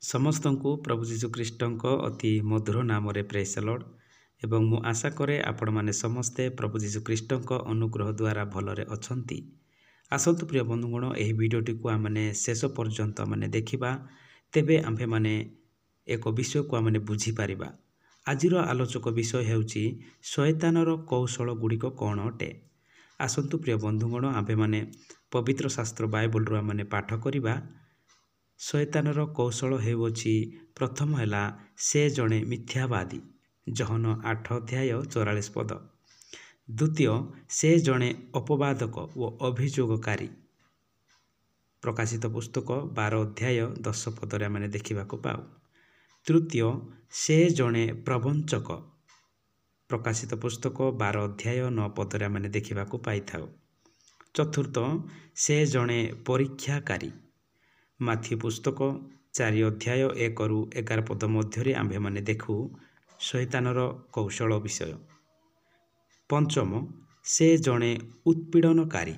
ସମସ୍ତଙ୍କୁ ପ୍ରଭୁ ଯୀଶୁଖ୍ରୀଷ୍ଟଙ୍କ ଅତି ମଧୁର ନାମରେ ପ୍ରେଜ୍ ଦ ଲର୍ଡ। ଏବଂ ମୁଁ ଆଶା କରେ ଆପଣମାନେ ସମସ୍ତେ ପ୍ରଭୁ ଯୀଶୁଖ୍ରୀଷ୍ଟଙ୍କ ଅନୁଗ୍ରହ ଦ୍ୱାରା ଭଲରେ ଅଛନ୍ତି। ଆସନ୍ତୁ ପ୍ରିୟ ବନ୍ଧୁଗଣ, ଏହି ଭିଡ଼ିଓଟିକୁ ଆମେ ଶେଷ ପର୍ଯ୍ୟନ୍ତ ଦେଖିବା, ତେବେ ଆମ୍ଭେମାନେ ଏକ ବିଷୟକୁ ଆମେ ବୁଝିପାରିବା। ଆଜିର ଆଲୋଚକ ବିଷୟ ହେଉଛି ଶୟତାନର କୌଶଳ ଗୁଡ଼ିକ କ'ଣ ଅଟେ। ଆସନ୍ତୁ ପ୍ରିୟ ବନ୍ଧୁଗଣ, ଆମ୍ଭେମାନେ ପବିତ୍ର ଶାସ୍ତ୍ର ବାଇବଲରୁ ଆମେ ପାଠ କରିବା। ଶୟତାନର କୌଶଳ ହେଉଅଛି, ପ୍ରଥମ ହେଲା ସେ ଜଣେ ମିଥ୍ୟାବାଦୀ, ଜହନ 8:44। ଦ୍ୱିତୀୟ, ସେ ଜଣେ ଅପବାଦକ ଓ ଅଭିଯୋଗକାରୀ, ପ୍ରକାଶିତ ପୁସ୍ତକ 12:10 ଆମେ ଦେଖିବାକୁ ପାଉ। ତୃତୀୟ, ସେ ଜଣେ ପ୍ରବଞ୍ଚକ, ପ୍ରକାଶିତ ପୁସ୍ତକ 12:9 ଆମେ ଦେଖିବାକୁ ପାଇଥାଉ। ଚତୁର୍ଥ, ସେ ଜଣେ ପରୀକ୍ଷାକାରୀ, ମାଥ୍ୟୁ ପୁସ୍ତକ 4:1-11 ମଧ୍ୟରେ ଆମ୍ଭେମାନେ ଦେଖୁ ଶୟତାନର କୌଶଳ ବିଷୟ। ପଞ୍ଚମ, ସେ ଜଣେ ଉତ୍ପୀଡ଼ନକାରୀ,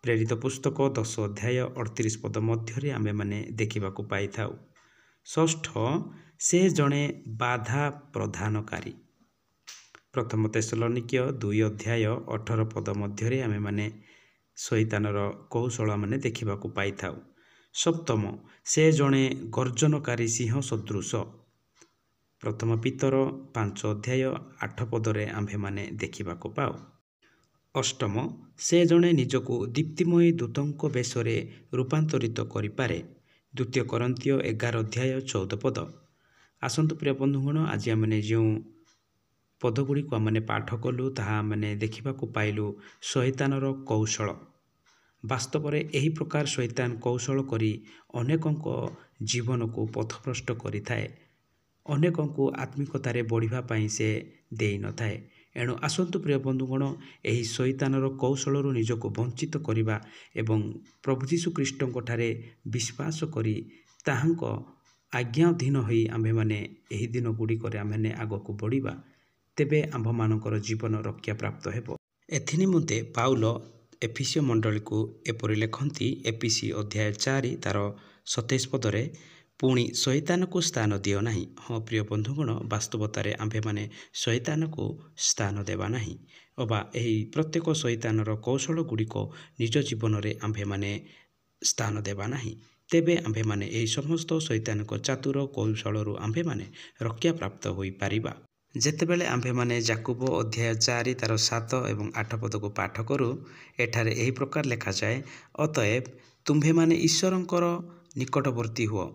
ପ୍ରେରିତ ପୁସ୍ତକ 10:38 ମଧ୍ୟରେ ଆମ୍ଭେମାନେ ଦେଖିବାକୁ ପାଇଥାଉ। ଷଷ୍ଠ, ସେ ଜଣେ ବାଧା ପ୍ରଦାନକାରୀ, ପ୍ରଥମ ତେସଲୋନିକୀୟ 2:18 ମଧ୍ୟରେ ଆମ୍ଭେମାନେ ଶୟତାନର କୌଶଳ ଦେଖିବାକୁ ପାଇଥାଉ। ସପ୍ତମ, ସେ ଜଣେ ଗର୍ଜନକାରୀ ସିଂହ ସଦୃଶ, ପ୍ରଥମ ପିତର 5:8 ଆମ୍ଭେମାନେ ଦେଖିବାକୁ ପାଉ। ଅଷ୍ଟମ, ସେ ଜଣେ ନିଜକୁ ଦୀପ୍ତିମୟୀ ଦୂତଙ୍କ ବେଶରେ ରୂପାନ୍ତରିତ କରିପାରେ, ଦ୍ୱିତୀୟ କରିନ୍ଥୀୟ 11:14। ଆସନ୍ତୁ ପ୍ରିୟ ବନ୍ଧୁଗଣ, ଆଜି ଆମେ ଯେଉଁ ପଦଗୁଡ଼ିକୁ ପାଠ କଲୁ ତାହା ଦେଖିବାକୁ ପାଇଲୁ ଶୟତାନର କୌଶଳ। ବାସ୍ତବରେ ଏହି ପ୍ରକାର ଶୟତାନ କୌଶଳ କରି ଅନେକଙ୍କ ଜୀବନକୁ ପଥଭ୍ରଷ୍ଟ କରିଥାଏ, ଅନେକଙ୍କୁ ଆତ୍ମିକତାରେ ବଢ଼ିବା ପାଇଁ ସେ ଦେଇନଥାଏ। ଏଣୁ ଆସନ୍ତୁ ପ୍ରିୟ ବନ୍ଧୁଗଣ, ଏହି ଶୟତାନର କୌଶଳରୁ ନିଜକୁ ବଞ୍ଚିତ କରିବା ଏବଂ ପ୍ରଭୁ ଯୀଶୁଖ୍ରୀଷ୍ଟଙ୍କଠାରେ ବିଶ୍ୱାସ କରି ତାହାଙ୍କ ଆଜ୍ଞାଧୀନ ହୋଇ ଆମ୍ଭେମାନେ ଏହି ଦିନ ଗୁଡ଼ିକରେ ଆମେ ଆଗକୁ ବଢ଼ିବା, ତେବେ ଆମ୍ଭମାନଙ୍କର ଜୀବନ ରକ୍ଷାପ୍ରାପ୍ତ ହେବ। ଏଥିନିମନ୍ତେ ପାଉଲ ଏଫେସୀୟ ମଣ୍ଡଳୀକୁ ଏପରି ଲେଖନ୍ତି, ଏଫେସୀ 4:27, ପୁଣି ଶୟତାନକୁ ସ୍ଥାନ ଦିଅ ନାହିଁ। ହଁ ପ୍ରିୟ ବନ୍ଧୁଗଣ, ବାସ୍ତବତାରେ ଆମ୍ଭେମାନେ ଶୟତାନକୁ ସ୍ଥାନ ଦେବା ନାହିଁ, ଅବା ଏହି ପ୍ରତ୍ୟେକ ଶୟତାନର କୌଶଳ ଗୁଡ଼ିକ ନିଜ ଜୀବନରେ ଆମ୍ଭେମାନେ ସ୍ଥାନ ଦେବା ନାହିଁ। ତେବେ ଆମ୍ଭେମାନେ ଏହି ସମସ୍ତ ଶୟତାନଙ୍କ ଚାତୁର କୌଶଳରୁ ଆମ୍ଭେମାନେ ରକ୍ଷାପ୍ରାପ୍ତ ହୋଇପାରିବା। ଯେତେବେଳେ ଆମ୍ଭେମାନେ ଯାକୋବ 4:7-8 ପାଠ କରୁ, ଏଠାରେ ଏହି ପ୍ରକାର ଲେଖାଯାଏ, ଅତଏବ ତୁମ୍ଭେମାନେ ଈଶ୍ୱରଙ୍କର ନିକଟବର୍ତ୍ତୀ ହୁଅ,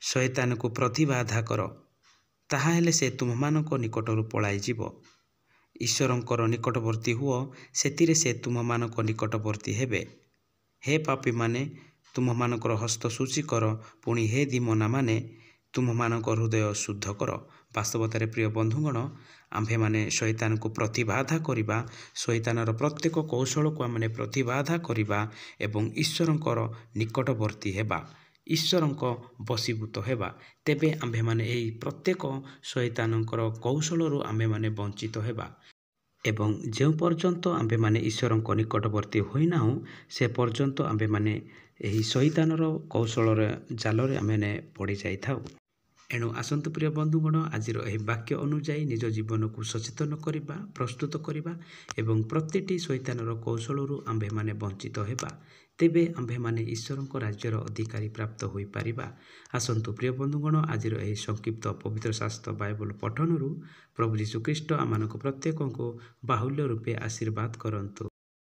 ଶୟତାନକୁ ପ୍ରତିବାଧା କର, ତାହାହେଲେ ସେ ତୁମମାନଙ୍କ ନିକଟରୁ ପଳାଇଯିବ। ଈଶ୍ୱରଙ୍କର ନିକଟବର୍ତ୍ତୀ ହୁଅ, ସେଥିରେ ସେ ତୁମମାନଙ୍କ ନିକଟବର୍ତ୍ତୀ ହେବେ। ହେ ପାପୀମାନେ, ତୁମମାନଙ୍କର ହସ୍ତ ଶୁଚି କର, ପୁଣି ହେ ଦୀମନାମାନେ, ତୁମମାନଙ୍କ ହୃଦୟ ଶୁଦ୍ଧ କର। ବାସ୍ତବତାରେ ପ୍ରିୟ ବନ୍ଧୁଗଣ, ଆମ୍ଭେମାନେ ଶୟତାନକୁ ପ୍ରତିବାଧା କରିବା, ଶୟତାନର ପ୍ରତ୍ୟେକ କୌଶଳକୁ ଆମେ ପ୍ରତିବାଧା କରିବା ଏବଂ ଈଶ୍ୱରଙ୍କର ନିକଟବର୍ତ୍ତୀ ହେବା, ଈଶ୍ୱରଙ୍କ ବଶୀଭୂତ ହେବା, ତେବେ ଆମ୍ଭେମାନେ ଏହି ପ୍ରତ୍ୟେକ ଶୟତାନଙ୍କର କୌଶଳରୁ ଆମ୍ଭେମାନେ ବଞ୍ଚିତ ହେବା। ଏବଂ ଯେଉଁ ପର୍ଯ୍ୟନ୍ତ ଆମ୍ଭେମାନେ ଈଶ୍ୱରଙ୍କ ନିକଟବର୍ତ୍ତୀ ହୋଇନାହୁଁ, ସେ ପର୍ଯ୍ୟନ୍ତ ଆମ୍ଭେମାନେ ଏହି ଶୟତାନର କୌଶଳର ଜାଲରେ ଆମେ ପଡ଼ିଯାଇଥାଉ। ଏଣୁ ଆସନ୍ତୁ ପ୍ରିୟ ବନ୍ଧୁଗଣ, ଆଜିର ଏହି ବାକ୍ୟ ଅନୁଯାୟୀ ନିଜ ଜୀବନକୁ ସଚେତନ କରିବା, ପ୍ରସ୍ତୁତ କରିବା ଏବଂ ପ୍ରତ୍ୟେକଟି ଶୟତାନର କୌଶଳରୁ ଆମ୍ଭେମାନେ ବଞ୍ଚିତ ହେବା, ତେବେ ଆମ୍ଭେମାନେ ଈଶ୍ୱରଙ୍କ ରାଜ୍ୟର ଅଧିକାରୀ ପ୍ରାପ୍ତ ହୋଇପାରିବା। ଆସନ୍ତୁ ପ୍ରିୟ ବନ୍ଧୁଗଣ, ଆଜିର ଏହି ସଂକ୍ଷିପ୍ତ ପବିତ୍ର ଶାସ୍ତ୍ର ବାଇବଲ ପଠନରୁ ପ୍ରଭୁ ଯୀଶୁଖ୍ରୀଷ୍ଟ ଆମମାନଙ୍କୁ ପ୍ରତ୍ୟେକଙ୍କୁ ବାହୁଲ୍ୟ ରୂପେ ଆଶୀର୍ବାଦ କରନ୍ତୁ।